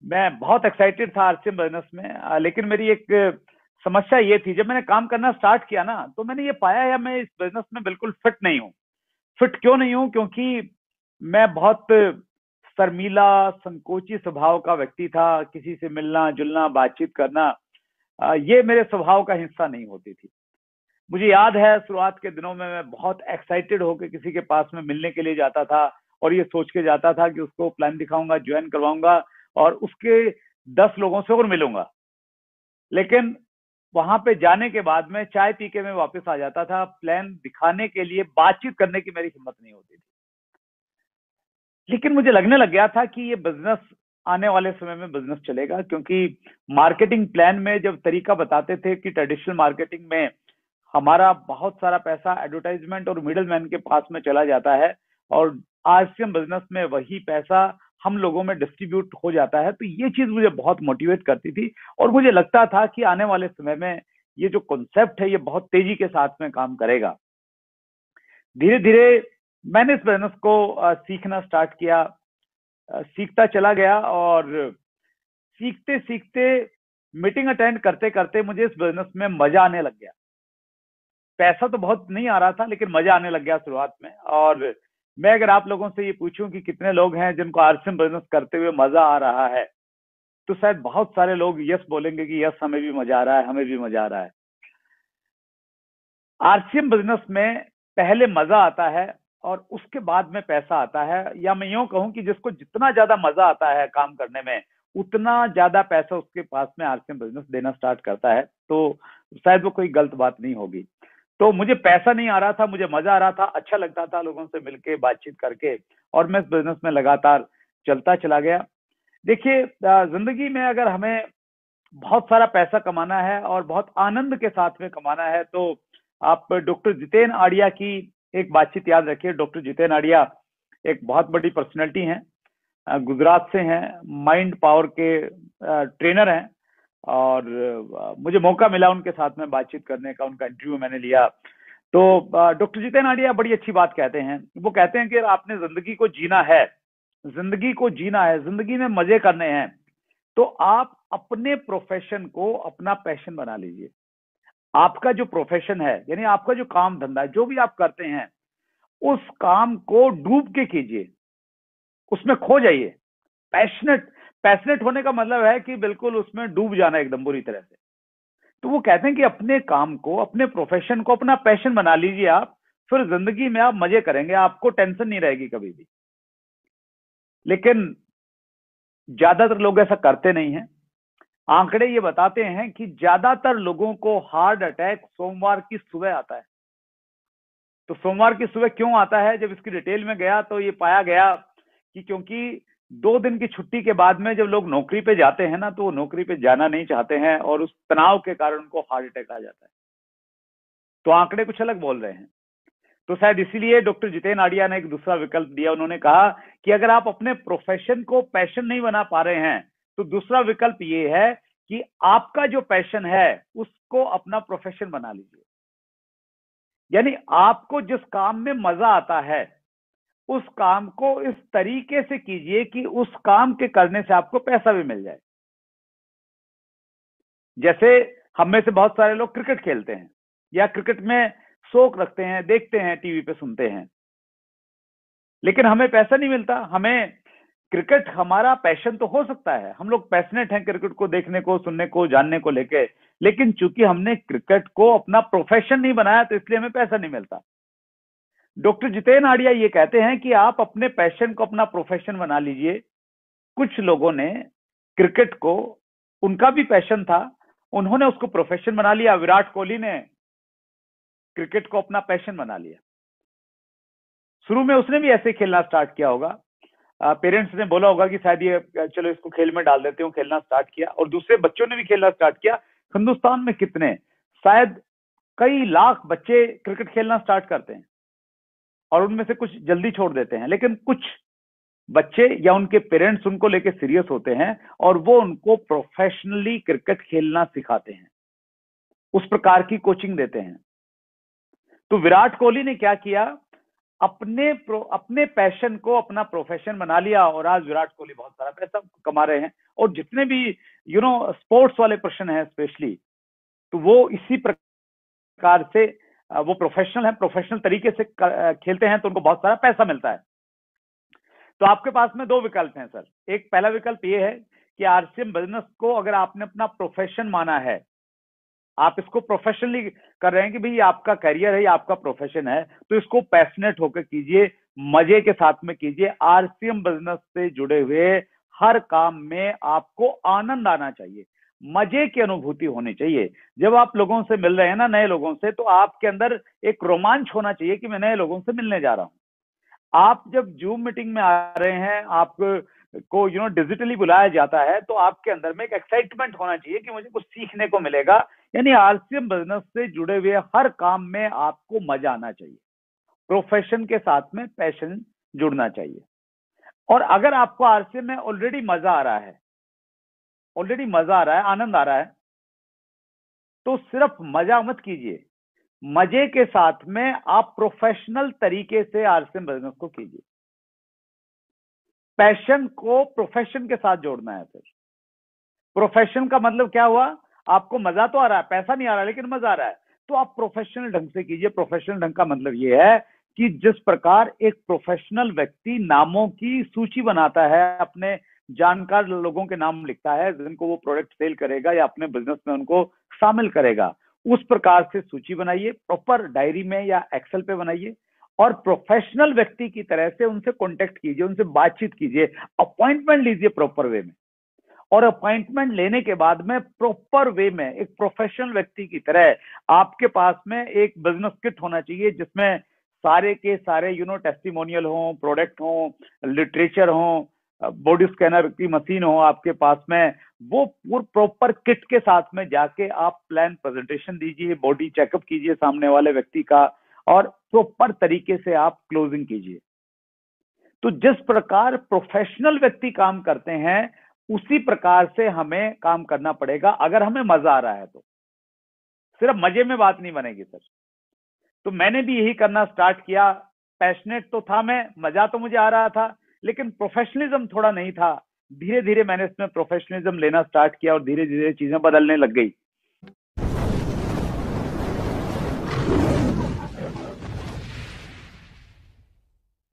मैं बहुत एक्साइटेड था आरसीएम बिजनेस में, लेकिन मेरी एक समस्या ये थी, जब मैंने काम करना स्टार्ट किया ना तो मैंने ये पाया है मैं इस बिजनेस में बिल्कुल फिट नहीं हूँ। फिट क्यों नहीं हूँ? क्योंकि मैं बहुत शर्मीला, संकोची स्वभाव का व्यक्ति था। किसी से मिलना जुलना, बातचीत करना, ये मेरे स्वभाव का हिस्सा नहीं होती थी। मुझे याद है शुरुआत के दिनों में मैं बहुत एक्साइटेड होकर किसी के पास में मिलने के लिए जाता था, और ये सोच के जाता था कि उसको प्लान दिखाऊंगा, ज्वाइन करवाऊंगा और उसके 10 लोगों से और मिलूंगा। लेकिन वहां पे जाने के बाद में चाय पी के मैं वापस आ जाता था। प्लान दिखाने के लिए, बातचीत करने की मेरी हिम्मत नहीं होती थी। लेकिन मुझे लगने लग गया था कि ये बिजनेस आने वाले समय में बिजनेस चलेगा, क्योंकि मार्केटिंग प्लान में जब तरीका बताते थे कि ट्रेडिशनल मार्केटिंग में हमारा बहुत सारा पैसा एडवर्टाइजमेंट और मिडिल मैन के पास में चला जाता है, और आरसीएम बिजनेस में वही पैसा हम लोगों में डिस्ट्रीब्यूट हो जाता है, तो ये चीज मुझे बहुत मोटिवेट करती थी। और मुझे लगता था कि आने वाले समय में ये जो कॉन्सेप्ट है ये बहुत तेजी के साथ में काम करेगा। धीरे धीरे मैंने इस बिजनेस को सीखना स्टार्ट किया। सीखता चला गया, और सीखते सीखते, मीटिंग अटेंड करते करते मुझे इस बिजनेस में मजा आने लग गया। पैसा तो बहुत नहीं आ रहा था, लेकिन मजा आने लग गया शुरुआत में। और मैं अगर आप लोगों से ये पूछूं कि कितने लोग हैं जिनको आरसीएम बिजनेस करते हुए मजा आ रहा है, तो शायद बहुत सारे लोग यस बोलेंगे कि यस, हमें भी मजा आ रहा है, हमें भी मजा आ रहा है। आरसीएम बिजनेस में पहले मजा आता है और उसके बाद में पैसा आता है, या मैं यूं कहूं कि जिसको जितना ज्यादा मजा आता है काम करने में, उतना ज्यादा पैसा उसके पास में आरसीएम बिजनेस देना स्टार्ट करता है। तो शायद वो कोई गलत बात नहीं होगी। तो मुझे पैसा नहीं आ रहा था, मुझे मजा आ रहा था, अच्छा लगता था लोगों से मिलके बातचीत करके, और मैं इस बिजनेस में लगातार चलता चला गया। देखिए, जिंदगी में अगर हमें बहुत सारा पैसा कमाना है और बहुत आनंद के साथ में कमाना है, तो आप डॉक्टर जितेन आड़िया की एक बातचीत याद रखिए। डॉक्टर जितेन आड़िया एक बहुत बड़ी पर्सनैलिटी हैं, गुजरात से हैं, माइंड पावर के ट्रेनर हैं। और मुझे मौका मिला उनके साथ में बातचीत करने का, उनका इंटरव्यू मैंने लिया। तो डॉक्टर जितेन आड़िया बड़ी अच्छी बात कहते हैं। वो कहते हैं कि आपने जिंदगी को जीना है, जिंदगी को जीना है, जिंदगी में मजे करने हैं, तो आप अपने प्रोफेशन को अपना पैशन बना लीजिए। आपका जो प्रोफेशन है, यानी आपका जो काम धंधा है, जो भी आप करते हैं, उस काम को डूब के कीजिए, उसमें खो जाइए। पैशनेट पैशनेट होने का मतलब है कि बिल्कुल उसमें डूब जाना एकदम बुरी तरह से। तो वो कहते हैं कि अपने काम को, अपने प्रोफेशन को अपना पैशन बना लीजिए आप, फिर जिंदगी में आप मजे करेंगे, आपको टेंशन नहीं रहेगी कभी भी। लेकिन ज्यादातर लोग ऐसा करते नहीं हैं। आंकड़े ये बताते हैं कि ज्यादातर लोगों को हार्ट अटैक सोमवार की सुबह आता है। तो सोमवार की सुबह क्यों आता है? जब इसकी डिटेल में गया तो ये पाया गया कि क्योंकि 2 दिन की छुट्टी के बाद में जब लोग नौकरी पे जाते हैं ना, तो वो नौकरी पे जाना नहीं चाहते हैं, और उस तनाव के कारण उनको हार्ट अटैक आ जाता है। तो आंकड़े कुछ अलग बोल रहे हैं। तो शायद इसीलिए डॉक्टर जितेन आड़िया ने एक दूसरा विकल्प दिया। उन्होंने कहा कि अगर आप अपने प्रोफेशन को पैशन नहीं बना पा रहे हैं, तो दूसरा विकल्प ये है कि आपका जो पैशन है उसको अपना प्रोफेशन बना लीजिए। यानी आपको जिस काम में मजा आता है, उस काम को इस तरीके से कीजिए कि उस काम के करने से आपको पैसा भी मिल जाए। जैसे हम में से बहुत सारे लोग क्रिकेट खेलते हैं, या क्रिकेट में शौक रखते हैं, देखते हैं, टीवी पे सुनते हैं, लेकिन हमें पैसा नहीं मिलता। हमें क्रिकेट हमारा पैशन तो हो सकता है, हम लोग पैशनेट हैं क्रिकेट को देखने को, सुनने को, जानने को लेके, लेकिन चूंकि हमने क्रिकेट को अपना प्रोफेशन नहीं बनाया, तो इसलिए हमें पैसा नहीं मिलता। डॉक्टर जितेन आड़िया ये कहते हैं कि आप अपने पैशन को अपना प्रोफेशन बना लीजिए। कुछ लोगों ने क्रिकेट को, उनका भी पैशन था, उन्होंने उसको प्रोफेशन बना लिया। विराट कोहली ने क्रिकेट को अपना पैशन बना लिया। शुरू में उसने भी ऐसे खेलना स्टार्ट किया होगा, पेरेंट्स ने बोला होगा कि शायद ये चलो इसको खेल में डाल देते हो, खेलना स्टार्ट किया, और दूसरे बच्चों ने भी खेलना स्टार्ट किया। हिंदुस्तान में कितने, शायद कई लाख बच्चे क्रिकेट खेलना स्टार्ट करते हैं, और उनमें से कुछ जल्दी छोड़ देते हैं, लेकिन कुछ बच्चे या उनके पेरेंट्स उनको लेके सीरियस होते हैं, और वो उनको प्रोफेशनली क्रिकेट खेलना सिखाते हैं, उस प्रकार की कोचिंग देते हैं। तो विराट कोहली ने क्या किया? अपने पैशन को अपना प्रोफेशन बना लिया, और आज विराट कोहली बहुत सारा पैसा कमा रहे हैं, और जितने भी स्पोर्ट्स वाले पर्सन हैं स्पेशली, तो वो इसी प्रकार से वो प्रोफेशनल है, प्रोफेशनल तरीके से खेलते हैं, तो उनको बहुत सारा पैसा मिलता है। तो आपके पास में दो विकल्प हैं सर। एक पहला विकल्प ये है कि आरसीएम बिजनेस को अगर आपने अपना प्रोफेशन माना है, आप इसको प्रोफेशनली कर रहे हैं कि भाई आपका करियर है या आपका प्रोफेशन है, तो इसको पैशनेट होकर कीजिए, मजे के साथ में कीजिए। आरसीएम बिजनेस से जुड़े हुए हर काम में आपको आनंद आना चाहिए, मजे की अनुभूति होनी चाहिए। जब आप लोगों से मिल रहे हैं ना, नए लोगों से, तो आपके अंदर एक रोमांच होना चाहिए कि मैं नए लोगों से मिलने जा रहा हूं। आप जब जूम मीटिंग में आ रहे हैं, आपको डिजिटली बुलाया जाता है, तो आपके अंदर में एक एक्साइटमेंट होना चाहिए कि मुझे कुछ सीखने को मिलेगा। यानी आरसीएम बिजनेस से जुड़े हुए हर काम में आपको मजा आना चाहिए, प्रोफेशन के साथ में पैशन जुड़ना चाहिए। और अगर आपको आरसीएम में ऑलरेडी मजा आ रहा है, आनंद आ रहा है, तो सिर्फ मजा मत कीजिए, मजे के साथ में आप प्रोफेशनल तरीके से आरसीएम बिजनेस को कीजिए। पैशन को प्रोफेशन के साथ जोड़ना है सर। प्रोफेशन का मतलब क्या हुआ? आपको मजा तो आ रहा है, पैसा नहीं आ रहा, लेकिन मजा आ रहा है, तो आप प्रोफेशनल ढंग से कीजिए। प्रोफेशनल ढंग का मतलब ये है कि जिस प्रकार एक प्रोफेशनल व्यक्ति नामों की सूची बनाता है, अपने जानकार लोगों के नाम लिखता है जिनको वो प्रोडक्ट सेल करेगा या अपने बिजनेस में उनको शामिल करेगा, उस प्रकार से सूची बनाइए, प्रॉपर डायरी में या एक्सेल पे बनाइए, और प्रोफेशनल व्यक्ति की तरह से उनसे कांटेक्ट कीजिए, उनसे बातचीत कीजिए, अपॉइंटमेंट लीजिए प्रॉपर वे में। और अपॉइंटमेंट लेने के बाद में प्रॉपर वे में एक प्रोफेशनल व्यक्ति की तरह आपके पास में एक बिजनेस किट होना चाहिए, जिसमें सारे के सारे टेस्टिमोनियल हो, प्रोडक्ट हो, लिटरेचर हो, बॉडी स्कैनर की मशीन हो आपके पास में। वो प्रॉपर किट के साथ में जाके आप प्लान प्रेजेंटेशन दीजिए, बॉडी चेकअप कीजिए सामने वाले व्यक्ति का, और प्रॉपर तरीके से आप क्लोजिंग कीजिए। तो जिस प्रकार प्रोफेशनल व्यक्ति काम करते हैं, उसी प्रकार से हमें काम करना पड़ेगा अगर हमें मजा आ रहा है तो। सिर्फ मजे में बात नहीं बनेगी सर। तो मैंने भी यही करना स्टार्ट किया। पैशनेट तो था मैं, मजा तो मुझे आ रहा था, लेकिन प्रोफेशनलिज्म थोड़ा नहीं था। धीरे धीरे मैंने इसमें प्रोफेशनलिज्म लेना स्टार्ट किया और धीरे धीरे चीजें बदलने लग गई।